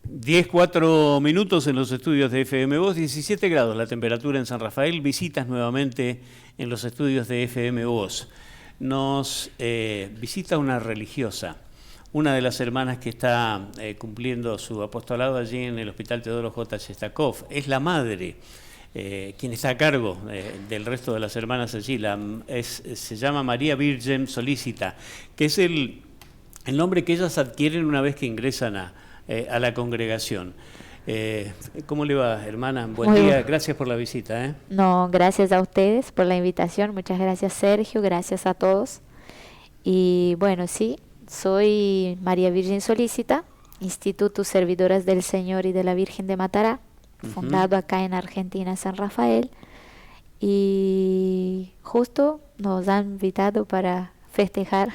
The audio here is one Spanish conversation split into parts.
10:04 en los estudios de FM Voz, 17 grados la temperatura en San Rafael, visitas nuevamente en los estudios de FM Voz. Nos visita una religiosa, una de las hermanas que está cumpliendo su apostolado allí en el Hospital Teodoro J. Shestakov. Es la madre, quien está a cargo del resto de las hermanas allí. Se llama María Virgen Solícita, que es el nombre que ellas adquieren una vez que ingresan a la congregación. ¿Cómo le va, hermana? Buen día, gracias por la visita. No, gracias a ustedes por la invitación, muchas gracias Sergio, gracias a todos. Y bueno, sí, soy María Virgen Solícita, Instituto Servidoras del Señor y de la Virgen de Matará, fundado acá en Argentina, San Rafael, y justo nos han invitado para festejar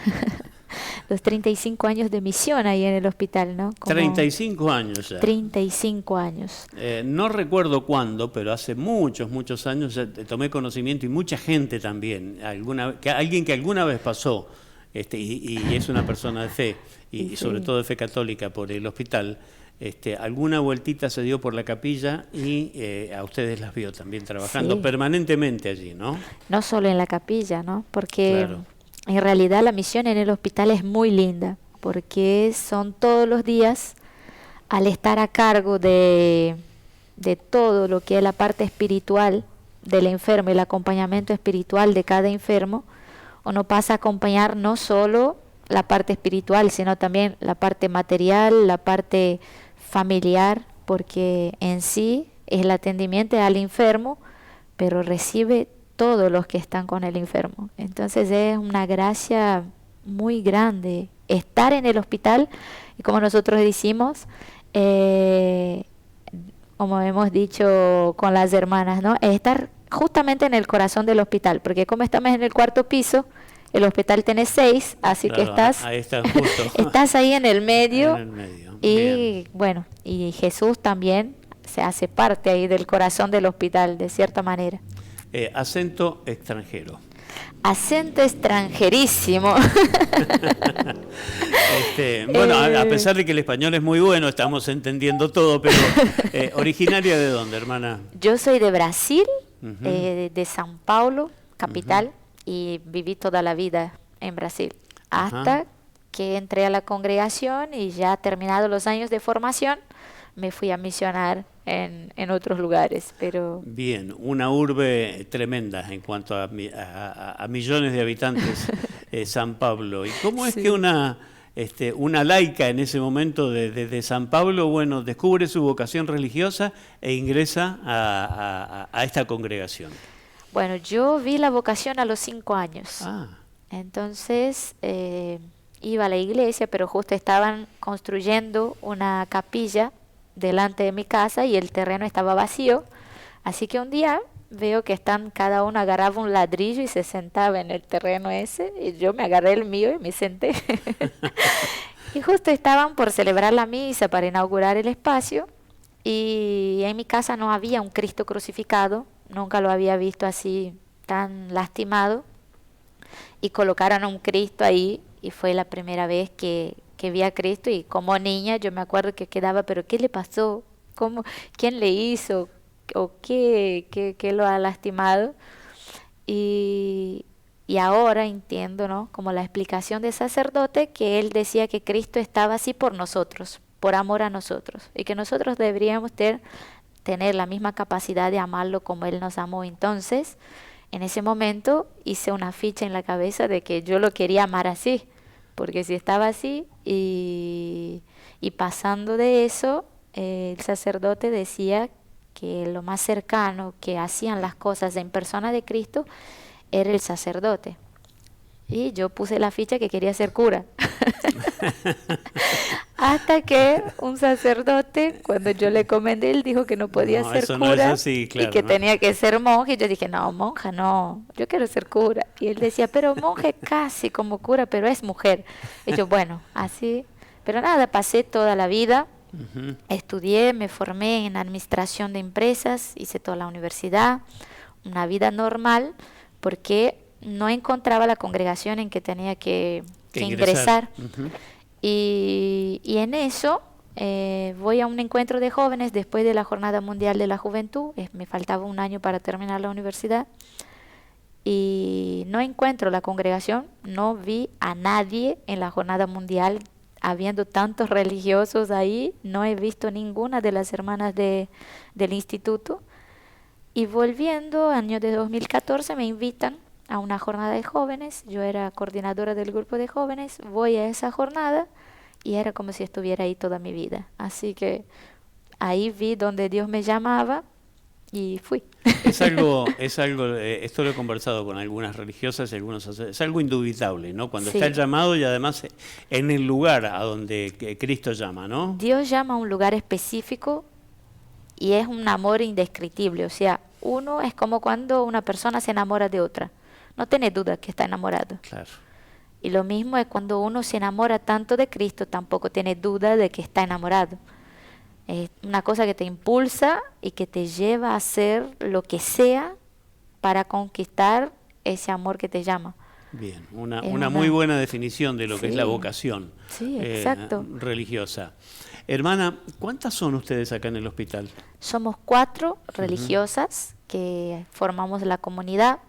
los 35 años de misión ahí en el hospital, ¿no? 35 años ya. 35 años. No recuerdo cuándo, pero hace muchos años ya tomé conocimiento, y mucha gente también, alguien que alguna vez pasó, y es una persona de fe, y sobre todo de fe católica, por el hospital, alguna vueltita se dio por la capilla y a ustedes las vio también trabajando permanentemente allí, ¿no? No solo en la capilla, ¿no? Porque claro, en realidad la misión en el hospital es muy linda, porque son todos los días, al estar a cargo de todo lo que es la parte espiritual del enfermo, el acompañamiento espiritual de cada enfermo, uno pasa a acompañar no solo la parte espiritual, sino también la parte material, la parte familiar, porque en sí es el atendimiento al enfermo, pero recibe todos los que están con el enfermo. Entonces es una gracia muy grande estar en el hospital, y como nosotros decimos, como hemos dicho con las hermanas, ¿no? Estar justamente en el corazón del hospital, porque como estamos en el 4º piso, el hospital tiene 6, así claro, que estás ahí está justo. Estás ahí en el medio, y bien. Bueno, y Jesús también se hace parte ahí del corazón del hospital, de cierta manera. Acento extranjero. Acento extranjerísimo. Bueno, a pesar de que el español es muy bueno, estamos entendiendo todo, pero ¿originaria de dónde, hermana? Yo soy de Brasil, de São Paulo, capital, y viví toda la vida en Brasil, hasta que entré a la congregación, y ya terminado los años de formación, me fui a misionar en otros lugares, pero... Bien, una urbe tremenda en cuanto a millones de habitantes, San Pablo. ¿Y cómo es que una laica en ese momento de San Pablo, bueno, descubre su vocación religiosa e ingresa a esta congregación? Bueno, yo vi la vocación a los 5 años. Ah. Entonces iba a la iglesia, pero justo estaban construyendo una capilla delante de mi casa y el terreno estaba vacío, así que un día veo que cada uno agarraba un ladrillo y se sentaba en el terreno ese, y yo me agarré el mío y me senté. Y justo estaban por celebrar la misa para inaugurar el espacio, y en mi casa no había un Cristo crucificado, nunca lo había visto así tan lastimado, y colocaron un Cristo ahí, y fue la primera vez que vi a Cristo, y como niña yo me acuerdo que quedaba, pero ¿qué le pasó? ¿Quién le hizo? ¿O qué lo ha lastimado? Y ahora entiendo, ¿no? Como la explicación del sacerdote, que él decía que Cristo estaba así por nosotros, por amor a nosotros, y que nosotros deberíamos tener la misma capacidad de amarlo como él nos amó. Entonces, en ese momento hice una ficha en la cabeza de que yo lo quería amar así, porque si estaba así y pasando de eso, el sacerdote decía que lo más cercano que hacían las cosas en persona de Cristo era el sacerdote. Y yo puse la ficha que quería ser cura. Hasta que un sacerdote, cuando yo le comenté, él dijo que no podía ser cura, no es así, claro, y que tenía que ser monje. Y yo dije, no, monja no, yo quiero ser cura. Y él decía, pero monje casi como cura, pero es mujer. Y yo, bueno, así. Pero nada, pasé toda la vida, estudié, me formé en administración de empresas, hice toda la universidad, una vida normal, porque no encontraba la congregación en que tenía que ingresar. Y en eso voy a un encuentro de jóvenes después de la Jornada Mundial de la Juventud. Me faltaba un año para terminar la universidad. Y no encuentro la congregación, no vi a nadie en la Jornada Mundial, habiendo tantos religiosos ahí, no he visto ninguna de las hermanas del instituto. Y volviendo, año de 2014, me invitan a una jornada de jóvenes. Yo era coordinadora del grupo de jóvenes, voy a esa jornada y era como si estuviera ahí toda mi vida. Así que ahí vi donde Dios me llamaba y fui. Esto lo he conversado con algunas religiosas y algunos sacerdotes, es algo indubitable, ¿no? Cuando está el llamado y además en el lugar a donde Cristo llama, ¿no? Dios llama a un lugar específico y es un amor indescriptible. O sea, uno es como cuando una persona se enamora de otra. No tiene duda que está enamorado. Claro. Y lo mismo es cuando uno se enamora tanto de Cristo, tampoco tiene duda de que está enamorado. Es una cosa que te impulsa y que te lleva a hacer lo que sea para conquistar ese amor que te llama. Bien, una muy buena definición de lo que es la vocación religiosa. Hermana, ¿cuántas son ustedes acá en el hospital? Somos 4 religiosas que formamos la comunidad.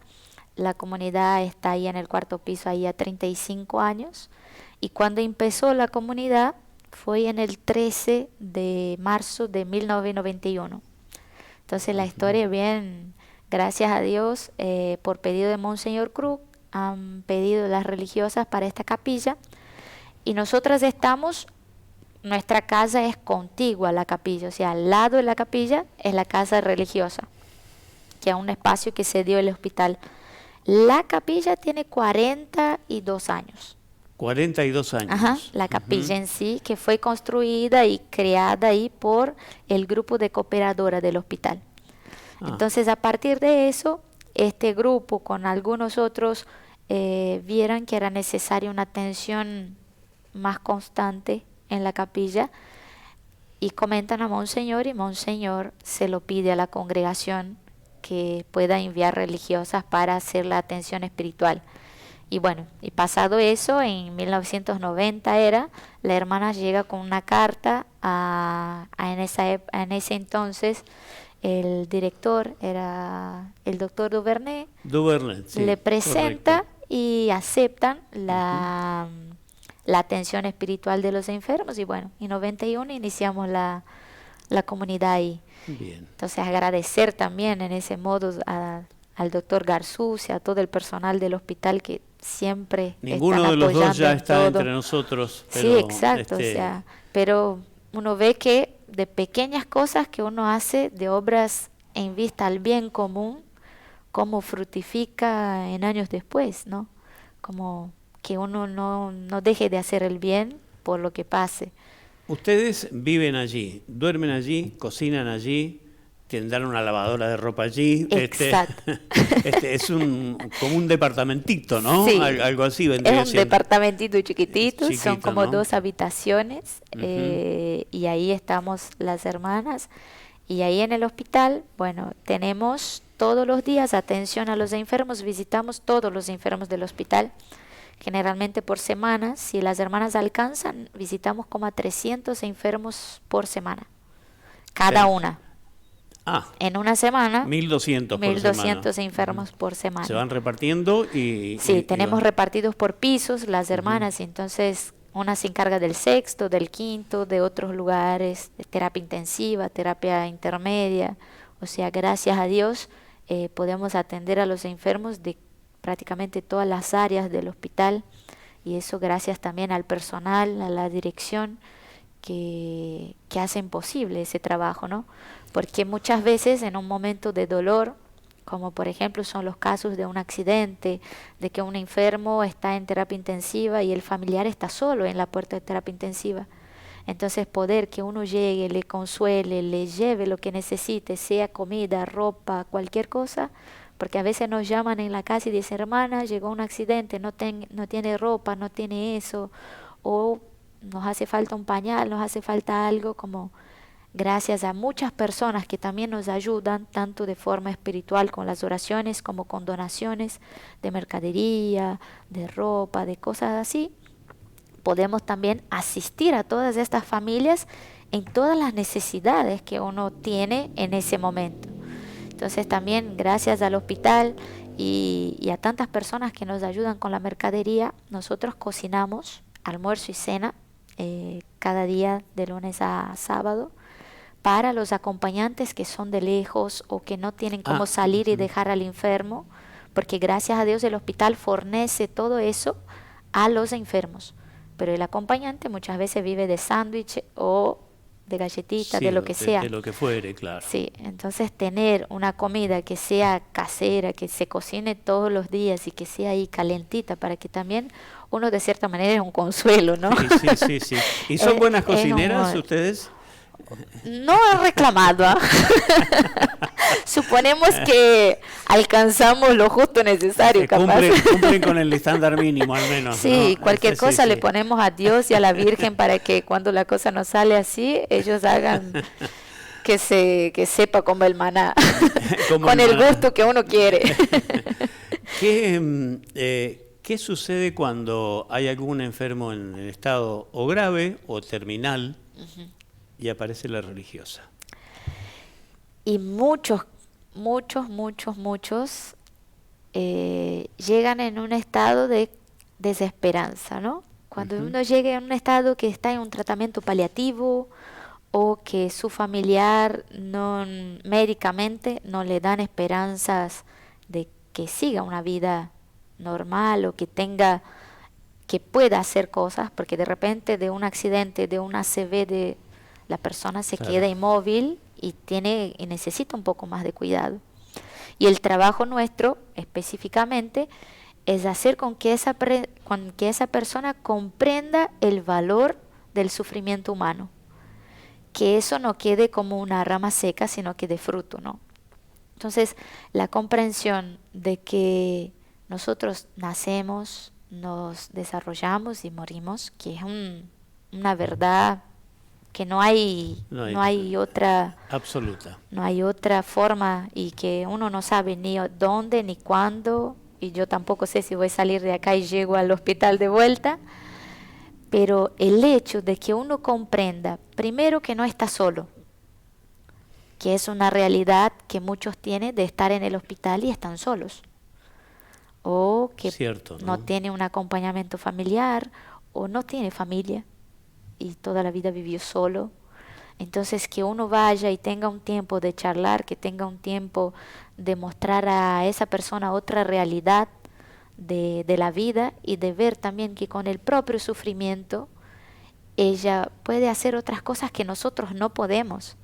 La comunidad está ahí en el 4º piso, ahí a 35 años. Y cuando empezó la comunidad fue en el 13 de marzo de 1991. Entonces la historia es bien, gracias a Dios, por pedido de Monseñor Cruz, han pedido las religiosas para esta capilla. Y nosotras nuestra casa es contigua a la capilla, o sea, al lado de la capilla es la casa religiosa, que es un espacio que se dio el hospital. La capilla tiene 42 años. 42 años. Ajá, la capilla en sí, que fue construida y creada ahí por el grupo de cooperadoras del hospital. Entonces, a partir de eso, este grupo con algunos otros vieran que era necesaria una atención más constante en la capilla y comentan a Monseñor y Monseñor se lo pide a la congregación que pueda enviar religiosas para hacer la atención espiritual. Y bueno, y pasado eso, en 1990 la hermana llega con una carta en ese entonces el director era el doctor Duvernay, sí, le presenta correcto. Y aceptan la atención espiritual de los enfermos y bueno, en 91 iniciamos la comunidad ahí. Bien. Entonces agradecer también en ese modo al doctor Garzús y a todo el personal del hospital que siempre ninguno de los dos ya está entre nosotros. Pero, sí, exacto, o sea, pero uno ve que de pequeñas cosas que uno hace, de obras en vista al bien común, cómo frutifica en años después, ¿no? Como que uno no deje de hacer el bien por lo que pase. Ustedes viven allí, duermen allí, cocinan allí, tendrán una lavadora de ropa allí. Exacto. Es como un departamentito, ¿no? Sí, algo así vendría siendo. Es un departamentito chiquitito, son como, ¿no? 2 habitaciones y ahí estamos las hermanas. Y ahí en el hospital, bueno, tenemos todos los días atención a los enfermos, visitamos todos los enfermos del hospital. Generalmente por semana, si las hermanas alcanzan, visitamos como a 300 enfermos por semana, cada una. En una semana, 1.200 por semana. 1.200 enfermos por semana. Se van repartiendo y... Sí, tenemos repartidos por pisos las hermanas, y entonces una se encarga del 6º, del 5º, de otros lugares, de terapia intensiva, terapia intermedia. O sea, gracias a Dios podemos atender a los enfermos de prácticamente todas las áreas del hospital y eso gracias también al personal, a la dirección que hacen posible ese trabajo, ¿no? Porque muchas veces en un momento de dolor, como por ejemplo son los casos de un accidente, de que un enfermo está en terapia intensiva y el familiar está solo en la puerta de terapia intensiva. Entonces poder que uno llegue, le consuele, le lleve lo que necesite, sea comida, ropa, cualquier cosa, porque a veces nos llaman en la casa y dicen, hermana, llegó un accidente, no tiene ropa, no tiene eso, o nos hace falta un pañal, nos hace falta algo, como gracias a muchas personas que también nos ayudan, tanto de forma espiritual con las oraciones como con donaciones de mercadería, de ropa, de cosas así, podemos también asistir a todas estas familias en todas las necesidades que uno tiene en ese momento. Entonces también gracias al hospital y a tantas personas que nos ayudan con la mercadería, nosotros cocinamos almuerzo y cena cada día de lunes a sábado para los acompañantes que son de lejos o que no tienen cómo salir y dejar al enfermo, porque gracias a Dios el hospital fornece todo eso a los enfermos. Pero el acompañante muchas veces vive de sándwich o de galletitas, Sí, de lo que sea. de lo que fuere, claro. Sí, entonces tener una comida que sea casera, que se cocine todos los días y que sea ahí calentita para que también uno de cierta manera es un consuelo, ¿no? Sí. ¿Y son buenas cocineras ustedes? No he reclamado. Suponemos que alcanzamos lo justo necesario, capaz. Cumplen con el estándar mínimo, al menos. Sí, ¿no? cualquier cosa le ponemos a Dios y a la Virgen para que cuando la cosa no sale así, ellos hagan que sepa como el maná, con el gusto que uno quiere. ¿Qué sucede cuando hay algún enfermo en estado o grave o terminal y aparece la religiosa? Y muchos llegan en un estado de desesperanza, ¿no? Cuando uno llega en un estado que está en un tratamiento paliativo o que su familiar médicamente no le dan esperanzas de que siga una vida normal o que pueda hacer cosas, porque de repente de un accidente, de un ACV, la persona se queda inmóvil y necesita un poco más de cuidado. Y el trabajo nuestro específicamente es hacer con que esa persona comprenda el valor del sufrimiento humano, que eso no quede como una rama seca, sino que de fruto, ¿no? Entonces, la comprensión de que nosotros nacemos, nos desarrollamos y morimos, que es una verdad que no hay otra absoluta. No hay otra forma y que uno no sabe ni dónde ni cuándo, y yo tampoco sé si voy a salir de acá y llego al hospital de vuelta, pero el hecho de que uno comprenda, primero, que no está solo, que es una realidad que muchos tienen de estar en el hospital y están solos, o que no tiene un acompañamiento familiar o no tiene familia y toda la vida vivió solo. Entonces, que uno vaya y tenga un tiempo de charlar, que tenga un tiempo de mostrar a esa persona otra realidad de la vida y de ver también que con el propio sufrimiento ella puede hacer otras cosas que nosotros no podemos,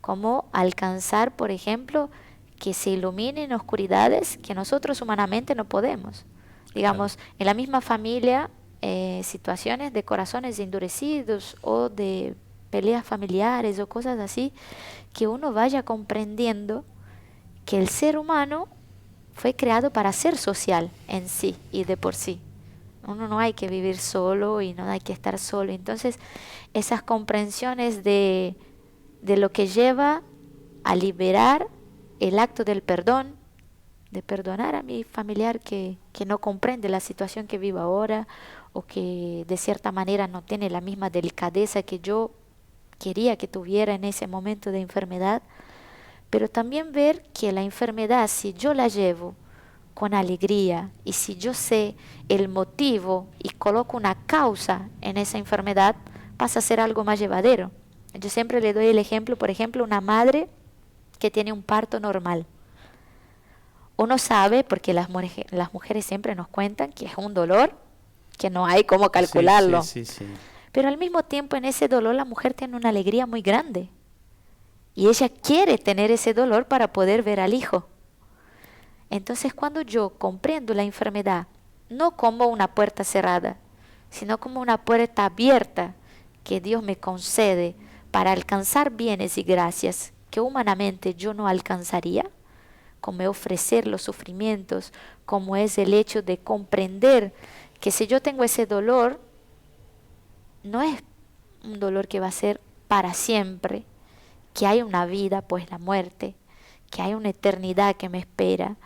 como alcanzar, por ejemplo, que se iluminen oscuridades que nosotros humanamente no podemos. Digamos, en la misma familia, situaciones de corazones endurecidos o de peleas familiares o cosas así, que uno vaya comprendiendo que el ser humano fue creado para ser social en sí y de por sí. Uno no hay que vivir solo y no hay que estar solo. Entonces, esas comprensiones de lo que lleva a liberar el acto del perdón, de perdonar a mi familiar que no comprende la situación que vivo ahora o que de cierta manera no tiene la misma delicadeza que yo quería que tuviera en ese momento de enfermedad, pero también ver que la enfermedad, si yo la llevo con alegría y si yo sé el motivo y coloco una causa en esa enfermedad, pasa a ser algo más llevadero. Yo siempre le doy el ejemplo, por ejemplo, una madre que tiene un parto normal. Uno sabe, porque las mujeres siempre nos cuentan que es un dolor que no hay cómo calcularlo. Sí. Pero al mismo tiempo en ese dolor la mujer tiene una alegría muy grande. Y ella quiere tener ese dolor para poder ver al hijo. Entonces cuando yo comprendo la enfermedad, no como una puerta cerrada, sino como una puerta abierta que Dios me concede para alcanzar bienes y gracias que humanamente yo no alcanzaría, como es ofrecer los sufrimientos, como es el hecho de comprender que si yo tengo ese dolor, no es un dolor que va a ser para siempre, que hay una vida pues la muerte, que hay una eternidad que me espera,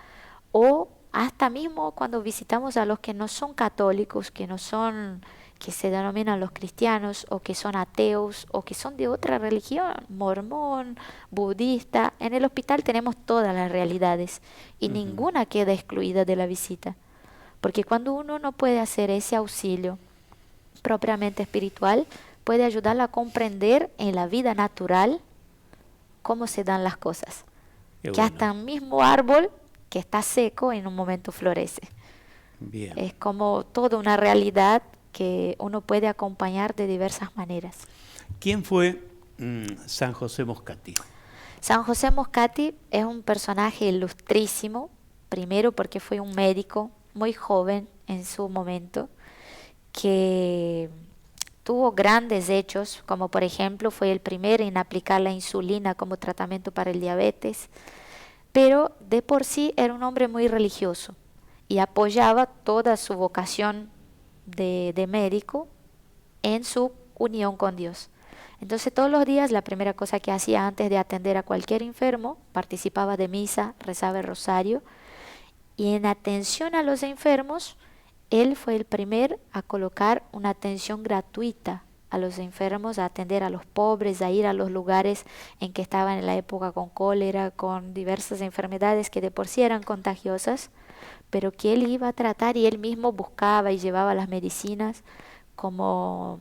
o hasta mismo cuando visitamos a los que no son católicos, que se denominan los cristianos, o que son ateos, o que son de otra religión, mormón, budista, en el hospital tenemos todas las realidades y ninguna queda excluida de la visita. Porque cuando uno no puede hacer ese auxilio propiamente espiritual, puede ayudarla a comprender en la vida natural cómo se dan las cosas. Qué Que bueno. hasta un mismo árbol que está seco en un momento florece. Bien. Es como toda una realidad que uno puede acompañar de diversas maneras. ¿Quién fue San José Moscati? San José Moscati es un personaje ilustrísimo, primero porque fue un médico muy joven en su momento, que tuvo grandes hechos, como por ejemplo fue el primero en aplicar la insulina como tratamiento para el diabetes, pero de por sí era un hombre muy religioso y apoyaba toda su vocación de médico en su unión con Dios. Entonces todos los días la primera cosa que hacía antes de atender a cualquier enfermo, participaba de misa, rezaba el rosario, y en atención a los enfermos, él fue el primero a colocar una atención gratuita a los enfermos, a atender a los pobres, a ir a los lugares en que estaban en la época con cólera, con diversas enfermedades que de por sí eran contagiosas, pero que él iba a tratar y él mismo buscaba y llevaba las medicinas. Como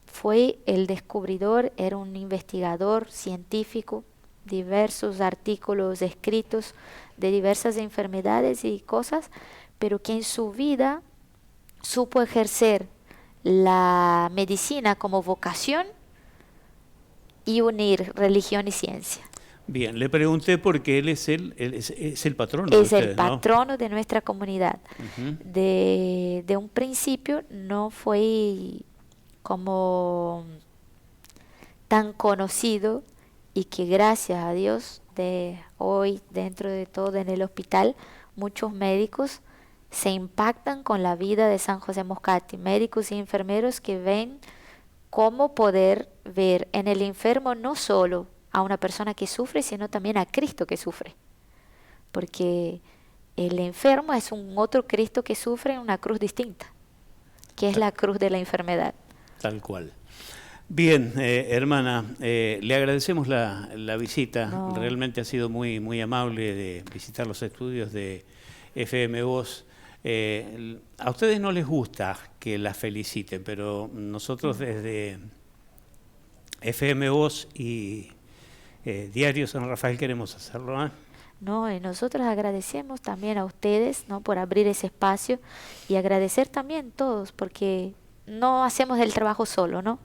fue el descubridor, era un investigador científico, diversos artículos escritos de diversas enfermedades y cosas, pero que en su vida supo ejercer la medicina como vocación y unir religión y ciencia. Bien, le pregunté porque él es el patrono de Es el ustedes, ¿no? patrono de nuestra comunidad. Ujú. De un principio no fue como tan conocido, y que gracias a Dios de hoy, dentro de todo en el hospital, muchos médicos se impactan con la vida de San José Moscati, médicos y enfermeros que ven cómo poder ver en el enfermo no solo a una persona que sufre, sino también a Cristo que sufre. Porque el enfermo es un otro Cristo que sufre en una cruz distinta, que es la cruz de la enfermedad. Tal cual. Bien, hermana, le agradecemos la visita. No. Realmente ha sido muy, muy amable de visitar los estudios de FM Voz. A ustedes no les gusta que la feliciten, pero nosotros desde FM Voz y Diario San Rafael queremos hacerlo, ¿eh? No, y nosotros agradecemos también a ustedes, ¿no?, por abrir ese espacio, y agradecer también todos, porque no hacemos el trabajo solo, ¿no?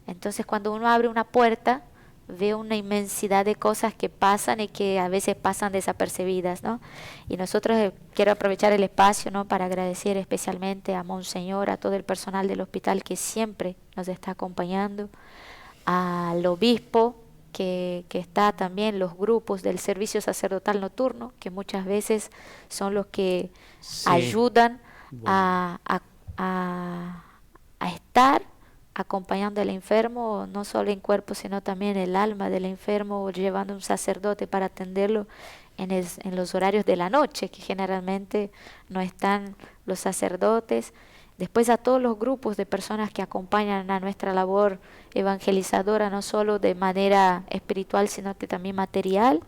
Entonces cuando uno abre una puerta, ve una inmensidad de cosas que pasan y que a veces pasan desapercibidas, ¿no? Y nosotros quiero aprovechar el espacio, ¿no?, para agradecer especialmente a Monseñor, a todo el personal del hospital que siempre nos está acompañando, al obispo, que está también, los grupos del servicio sacerdotal nocturno, que muchas veces son los que Sí. ayudan Bueno. a estar acompañando al enfermo, no solo en cuerpo, sino también el alma del enfermo, llevando un sacerdote para atenderlo en los horarios de la noche, que generalmente no están los sacerdotes. Después a todos los grupos de personas que acompañan a nuestra labor evangelizadora, no solo de manera espiritual, sino que también material.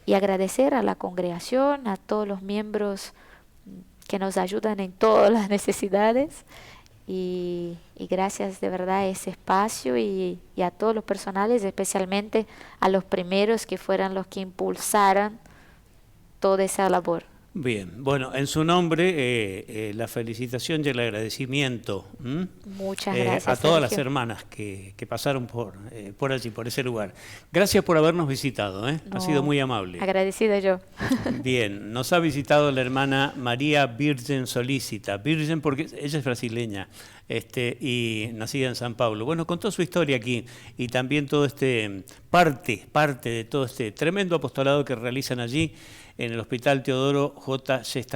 Y agradecer a la congregación, a todos los miembros que nos ayudan en todas las necesidades. Y gracias de verdad a ese espacio y a todos los personales, especialmente a los primeros que fueran los que impulsaran toda esa labor. Bien, bueno, en su nombre la felicitación y el agradecimiento. Muchas gracias, a todas las Sergio. hermanas que pasaron por allí, por ese lugar. Gracias por habernos visitado, ¿eh? Ha No, sido muy amable. agradecida yo. Bien, nos ha visitado la hermana María Virgen Solícita, Virgen porque ella es brasileña y nacida en San Pablo. Bueno, contó su historia aquí y también todo parte de todo este tremendo apostolado que realizan allí en el Hospital Teodoro J.